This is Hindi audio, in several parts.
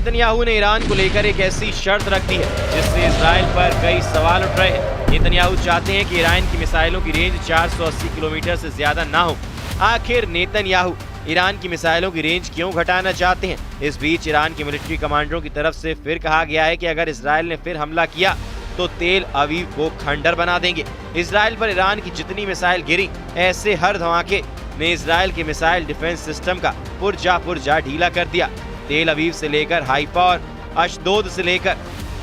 नेतन्याहू ने ईरान को लेकर एक ऐसी शर्त रख दी है जिससे इजराइल पर कई सवाल उठ रहे हैं। नेतन्याहू चाहते हैं कि ईरान की मिसाइलों की रेंज 480 किलोमीटर से ज्यादा ना हो। आखिर नेतन्याहू ईरान की मिसाइलों की रेंज क्यों घटाना चाहते हैं? इस बीच ईरान के मिलिट्री कमांडरों की तरफ से फिर कहा गया है कि अगर इजराइल ने फिर हमला किया तो तेल अवीव को खंडर बना देंगे। इजराइल पर ईरान की जितनी मिसाइल गिरी, ऐसे हर धमाके ने इजराइल के मिसाइल डिफेंस सिस्टम का पुर्जा ढीला कर दिया। तेल अवीव से लेकर हाइफा और अशदोद से लेकर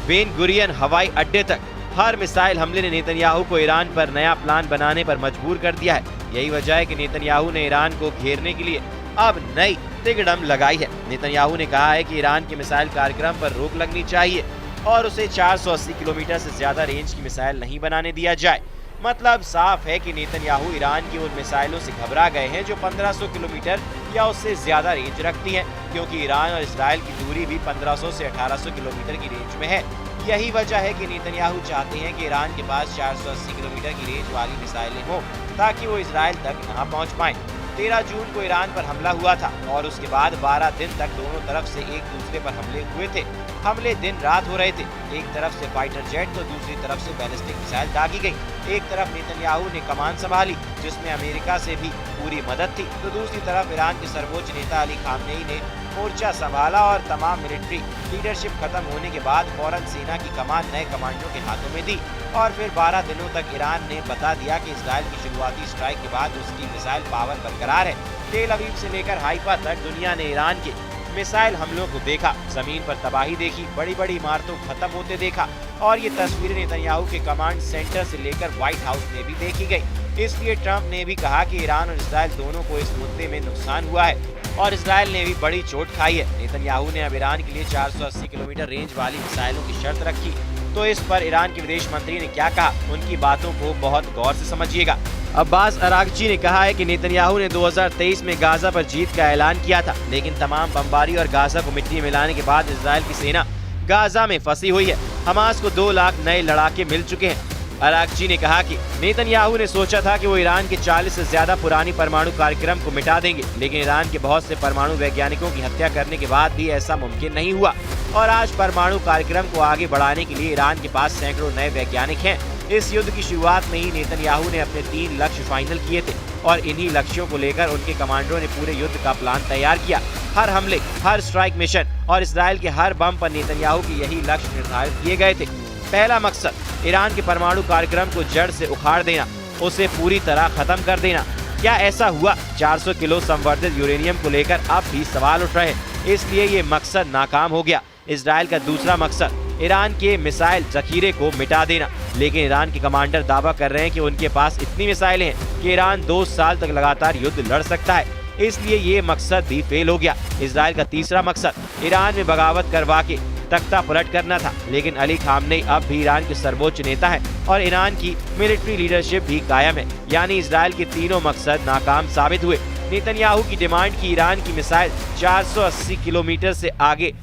बेन गुरियन हवाई अड्डे तक हर मिसाइल हमले ने नेतन्याहू को ईरान पर नया प्लान बनाने पर मजबूर कर दिया है। यही वजह है कि नेतन्याहू ने ईरान को घेरने के लिए अब नई तिकड़म लगाई है। नेतन्याहू ने कहा है कि ईरान के मिसाइल कार्यक्रम पर रोक लगनी चाहिए और उसे 480 किलोमीटर से ज्यादा रेंज की मिसाइल नहीं बनाने दिया जाए। मतलब साफ है कि नेतन्याहू ईरान की उन मिसाइलों से घबरा गए हैं जो 1500 किलोमीटर या उससे ज्यादा रेंज रखती हैं, क्योंकि ईरान और इजराइल की दूरी भी 1500 से 1800 किलोमीटर की रेंज में है। यही वजह है कि नेतन्याहू चाहते हैं कि ईरान के पास 480 किलोमीटर की रेंज वाली मिसाइलें हों ताकि वो इजराइल तक न पहुंच पाएं। 13 जून को ईरान पर हमला हुआ था और उसके बाद 12 दिन तक दोनों तरफ से एक दूसरे पर हमले हुए थे। हमले दिन रात हो रहे थे। एक तरफ से फाइटर जेट तो दूसरी तरफ से बैलिस्टिक मिसाइल दागी गई। एक तरफ नेतन्याहू ने कमान संभाली जिसमें अमेरिका से भी पूरी मदद थी, तो दूसरी तरफ ईरान के सर्वोच्च नेता अली खामनेई ने मोर्चा संभाला और तमाम मिलिट्री लीडरशिप खत्म होने के बाद फौरन सेना की कमान नए कमांडरों के हाथों में दी और फिर 12 दिनों तक ईरान ने बता दिया कि इजराइल की शुरुआती स्ट्राइक के बाद उसकी मिसाइल पावर बरकरार है। तेल अवीव से लेकर हाइफा तक दुनिया ने ईरान के मिसाइल हमलों को देखा, जमीन पर तबाही देखी, बड़ी बड़ी इमारतों खत्म होते देखा और ये तस्वीरें नेतन्याहू के कमांड सेंटर से लेकर व्हाइट हाउस में भी देखी गई। इसलिए ट्रंप ने भी कहा कि ईरान और इजराइल दोनों को इस मुद्दे में नुकसान हुआ है और इजराइल ने भी बड़ी चोट खाई है। नेतन्याहू ने अब ईरान के लिए 480 किलोमीटर रेंज वाली मिसाइलों की शर्त रखी, तो इस पर ईरान के विदेश मंत्री ने क्या कहा, उनकी बातों को बहुत गौर से समझिएगा। अब्बास अरागची ने कहा है कि नेतन्याहू ने 2023 में गाजा पर जीत का ऐलान किया था, लेकिन तमाम बमबारी और गाजा को मिट्टी में मिलाने के बाद इजराइल की सेना गाजा में फंसी हुई है। हमास को 2 लाख नए लड़ाके मिल चुके हैं। अरागची ने कहा कि नेतन्याहू ने सोचा था कि वो ईरान के 40 से ज्यादा पुरानी परमाणु कार्यक्रम को मिटा देंगे, लेकिन ईरान के बहुत से परमाणु वैज्ञानिकों की हत्या करने के बाद भी ऐसा मुमकिन नहीं हुआ और आज परमाणु कार्यक्रम को आगे बढ़ाने के लिए ईरान के पास सैकड़ों नए वैज्ञानिक हैं। इस युद्ध की शुरुआत में ही नेतन्याहू ने अपने 3 लक्ष्य फाइनल किए थे और इन्हीं लक्ष्यों को लेकर उनके कमांडरों ने पूरे युद्ध का प्लान तैयार किया। हर हमले, हर स्ट्राइक मिशन और इजराइल के हर बम पर नेतन्याहू के यही लक्ष्य निर्धारित किए गए थे। पहला मकसद ईरान के परमाणु कार्यक्रम को जड़ से उखाड़ देना, उसे पूरी तरह खत्म कर देना। क्या ऐसा हुआ? 400 किलो संवर्धित यूरेनियम को लेकर अब भी सवाल उठ रहे हैं, इसलिए ये मकसद नाकाम हो गया। इजराइल का दूसरा मकसद ईरान के मिसाइल जखीरे को मिटा देना, लेकिन ईरान के कमांडर दावा कर रहे हैं कि उनके पास इतनी मिसाइलें हैं कि ईरान 2 साल तक लगातार युद्ध लड़ सकता है, इसलिए ये मकसद भी फेल हो गया। इजराइल का तीसरा मकसद ईरान में बगावत करवा के तख्ता पलट करना था, लेकिन अली खामनेई अब भी ईरान के सर्वोच्च नेता है और ईरान की मिलिट्री लीडरशिप भी कायम है, यानी इजराइल के तीनों मकसद नाकाम साबित हुए। नेतन्याहू की डिमांड की ईरान की मिसाइल 480 किलोमीटर से आगे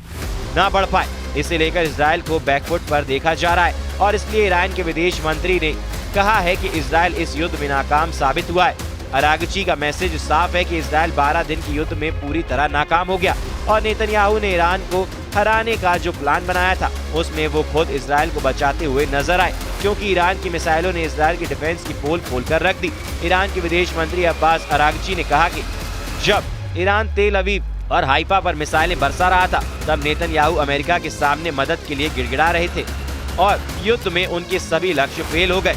न बढ़ पाए, इसे लेकर इजराइल को बैकफुट पर देखा जा रहा है और इसलिए ईरान के विदेश मंत्री ने कहा है कि इजराइल इस युद्ध में नाकाम साबित हुआ है। अरागची का मैसेज साफ है कि इजराइल 12 दिन के युद्ध में पूरी तरह नाकाम हो गया और नेतन्याहू ने ईरान को हराने का जो प्लान बनाया था उसमें वो खुद इजराइल को बचाते हुए नजर आए, क्योंकि ईरान की मिसाइलों ने इजराइल की डिफेंस की पोल खोलकर रख दी। ईरान के विदेश मंत्री अब्बास अरागची ने कहा कि जब ईरान तेल अवीव और हाइफा पर मिसाइलें बरसा रहा था तब नेतन्याहू अमेरिका के सामने मदद के लिए गिड़गिड़ा रहे थे और युद्ध में उनके सभी लक्ष्य फेल हो गए।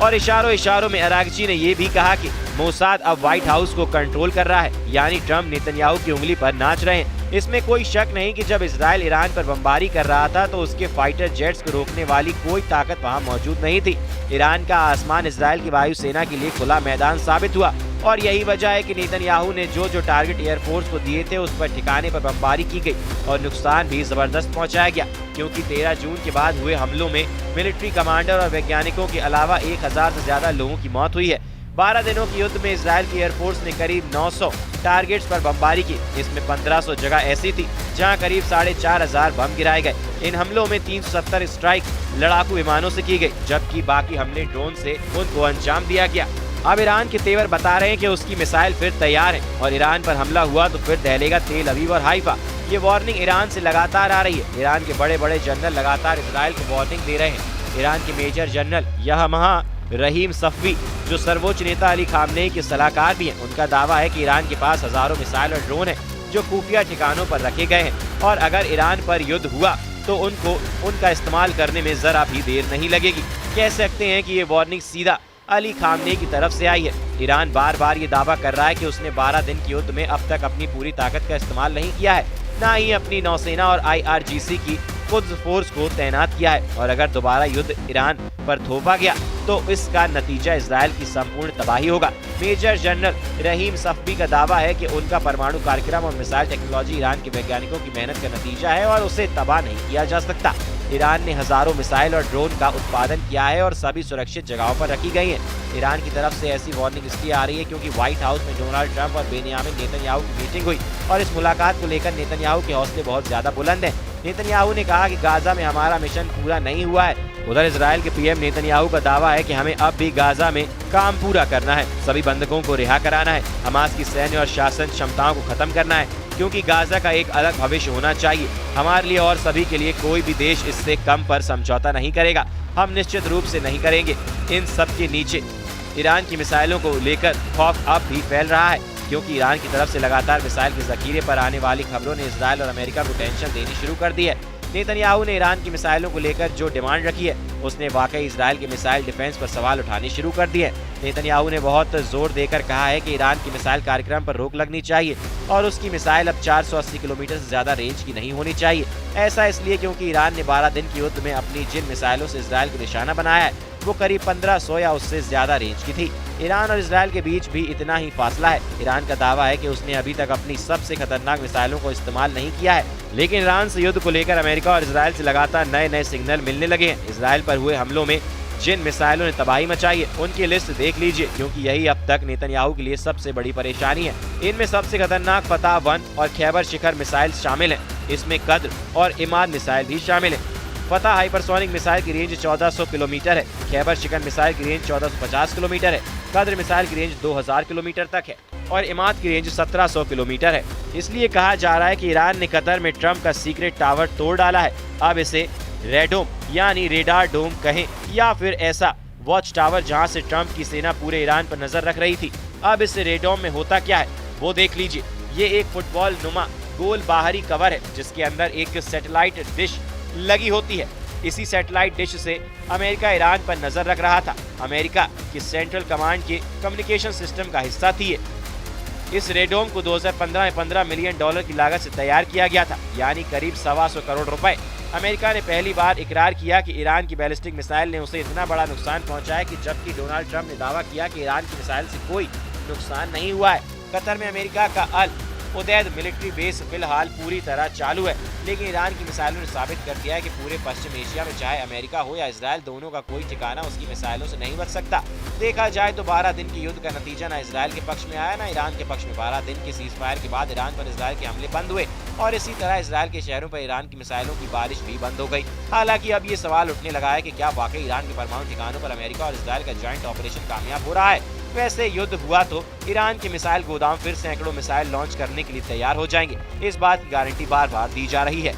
और इशारों में अरागची ने ये भी कहा कि मोसाद अब व्हाइट हाउस को कंट्रोल कर रहा है, यानी ट्रंप नेतन्याहू की उंगली पर नाच रहे हैं। इसमें कोई शक नहीं कि जब इजराइल ईरान पर बमबारी कर रहा था तो उसके फाइटर जेट्स को रोकने वाली कोई ताकत वहां मौजूद नहीं थी। ईरान का आसमान इजराइल की वायुसेना के लिए खुला मैदान साबित हुआ और यही वजह है कि नेतन्याहू ने जो टारगेट एयरफोर्स को दिए थे उस पर ठिकाने पर बमबारी की गई और नुकसान भी जबरदस्त पहुंचाया गया, क्योंकि 13 जून के बाद हुए हमलों में मिलिट्री कमांडर और वैज्ञानिकों के अलावा 1000 से ज्यादा लोगों की मौत हुई है। 12 दिनों के युद्ध में इजराइल की एयरफोर्स ने करीब 900 टारगेट्स पर बमबारी की। इसमें 1500 जगह ऐसी थी जहां करीब 4500 बम गिराए गए। इन हमलों में 370 स्ट्राइक लड़ाकू विमानों से की गई, जबकि बाकी हमले ड्रोन से उनको अंजाम दिया गया। अब ईरान के तेवर बता रहे हैं कि उसकी मिसाइल फिर तैयार है और ईरान पर हमला हुआ तो फिर दहलेगा तेल अवीव और हाइफा, ये वार्निंग ईरान से लगातार आ रही है। ईरान के बड़े बड़े जनरल लगातार इजराइल को वार्निंग दे रहे हैं। ईरान के मेजर जनरल यहमहा रहीम सफवी, जो सर्वोच्च नेता अली खामनेई के सलाहकार भी हैं, उनका दावा है कि ईरान के पास हजारों मिसाइल और ड्रोन हैं जो खुफिया ठिकानों पर रखे गए हैं और अगर ईरान पर युद्ध हुआ तो उनका इस्तेमाल करने में जरा भी देर नहीं लगेगी। कह सकते हैं कि ये वार्निंग सीधा अली खामनेई की तरफ से आई है। ईरान बार बार ये दावा कर रहा है कि उसने 12 दिन के युद्ध में अब तक अपनी पूरी ताकत का इस्तेमाल नहीं किया है, न ही अपनी नौसेना और IRGC की कुद्स फोर्स को तैनात किया है और अगर दोबारा युद्ध ईरान पर थोपा गया तो इसका नतीजा इजराइल की संपूर्ण तबाही होगा। मेजर जनरल रहीम सफवी का दावा है कि उनका परमाणु कार्यक्रम और मिसाइल टेक्नोलॉजी ईरान के वैज्ञानिकों की मेहनत का नतीजा है और उसे तबाह नहीं किया जा सकता। ईरान ने हजारों मिसाइल और ड्रोन का उत्पादन किया है और सभी सुरक्षित जगहों पर रखी गई हैं। ईरान की तरफ से ऐसी वार्निंग इसलिए आ रही है क्योंकि व्हाइट हाउस में डोनाल्ड ट्रंप और बेनियामिन नेतन्याहू की मीटिंग हुई और इस मुलाकात को लेकर नेतन्याहू के हौसले बहुत ज्यादा बुलंद हैं। नेतन्याहू ने कहा कि गाजा में हमारा मिशन पूरा नहीं हुआ है। उधर इजराइल के PM नेतन्याहू का दावा है कि हमें अब भी गाजा में काम पूरा करना है, सभी बंधकों को रिहा कराना है, हमास की सैन्य और शासन क्षमताओं को खत्म करना है क्योंकि गाजा का एक अलग भविष्य होना चाहिए। हमारे लिए और सभी के लिए कोई भी देश इससे कम पर समझौता नहीं करेगा, हम निश्चित रूप से नहीं करेंगे। इन सब के नीचे ईरान की मिसाइलों को लेकर खौफ अब भी फैल रहा है क्योंकि ईरान की तरफ से लगातार मिसाइल के जखीरे पर आने वाली खबरों ने इजराइल और अमेरिका को टेंशन देनी शुरू कर दी है। नेतन्याहू ने ईरान की मिसाइलों को लेकर जो डिमांड रखी है उसने वाकई इजराइल के मिसाइल डिफेंस पर सवाल उठाने शुरू कर दिए हैं। नेतन्याहू ने बहुत जोर देकर कहा है कि ईरान की मिसाइल कार्यक्रम पर रोक लगनी चाहिए और उसकी मिसाइल अब 480 किलोमीटर से ज्यादा रेंज की नहीं होनी चाहिए। ऐसा इसलिए क्योंकि ईरान ने 12 दिन के युद्ध में अपनी जिन मिसाइलों से इजराइल को निशाना बनाया है वो करीब 1500 या उससे ज्यादा रेंज की थी। ईरान और इजराइल के बीच भी इतना ही फासला है। ईरान का दावा है कि उसने अभी तक अपनी सबसे खतरनाक मिसाइलों को इस्तेमाल नहीं किया है, लेकिन ईरान से युद्ध को लेकर अमेरिका और इजराइल से लगातार नए नए सिग्नल मिलने लगे हैं। इजराइल पर हुए हमलों में जिन मिसाइलों ने तबाही मचाई है उनकी लिस्ट देख लीजिए क्योंकि यही अब तक नेतन्याहू के लिए सबसे बड़ी परेशानी है। इनमें सबसे खतरनाक फतह 1 और खैबर शिखर मिसाइल शामिल हैं। इसमें कद्र और इमाद मिसाइल भी शामिल हैं। फतह हाइपरसोनिक मिसाइल की रेंज 1400 किलोमीटर है। खैबर शिखर मिसाइल की रेंज 1450 किलोमीटर है। कद्र मिसाइल की रेंज 2000 किलोमीटर तक है और इमाद की रेंज 1700 किलोमीटर है। इसलिए कहा जा रहा है कि ईरान ने कतर में ट्रंप का सीक्रेट टावर तोड़ डाला है। अब इसे रेडोम यानी रेडार डोम कहें या फिर ऐसा वॉच टावर जहां से ट्रंप की सेना पूरे ईरान पर नजर रख रही थी। अब इस रेडोम में होता क्या है वो देख लीजिए। ये एक फुटबॉल नुमा गोल बाहरी कवर है जिसके अंदर एक सैटेलाइट डिश लगी होती है। इसी सैटेलाइट डिश से अमेरिका ईरान पर नजर रख रहा था। अमेरिका की सेंट्रल कमांड के कम्युनिकेशन सिस्टम का हिस्सा थी ये। इस रेडोम को 2015 में $15 मिलियन की लागत से तैयार किया गया था, यानी करीब 125 करोड़ रुपए। अमेरिका ने पहली बार इकरार किया कि ईरान की बैलिस्टिक मिसाइल ने उसे इतना बड़ा नुकसान पहुंचाया कि जबकि डोनाल्ड ट्रंप ने दावा किया कि ईरान की मिसाइल से कोई नुकसान नहीं हुआ है। कतर में अमेरिका का अल उदैद मिलिट्री बेस फिलहाल पूरी तरह चालू है, लेकिन ईरान की मिसाइलों ने साबित कर दिया है कि पूरे पश्चिम एशिया में चाहे अमेरिका हो या इजराइल, दोनों का कोई ठिकाना उसकी मिसाइलों से नहीं बच सकता। देखा जाए तो 12 दिन के युद्ध का नतीजा न इजराइल के पक्ष में आया न ईरान के पक्ष में। 12 दिन के सीज फायर के बाद ईरान पर इजराइल के हमले बंद हुए और इसी तरह इजराइल के शहरों पर ईरान की मिसाइलों की बारिश भी बंद हो गई। हालांकि अब ये सवाल उठने लगा है कि क्या वाकई ईरान के परमाणु ठिकानों पर अमेरिका और इजराइल का ज्वाइंट ऑपरेशन कामयाब हो रहा है। वैसे युद्ध हुआ तो ईरान के मिसाइल गोदाम फिर सैकड़ों मिसाइल लॉन्च करने के लिए तैयार हो जाएंगे। इस बात की गारंटी बार बार दी जा रही है।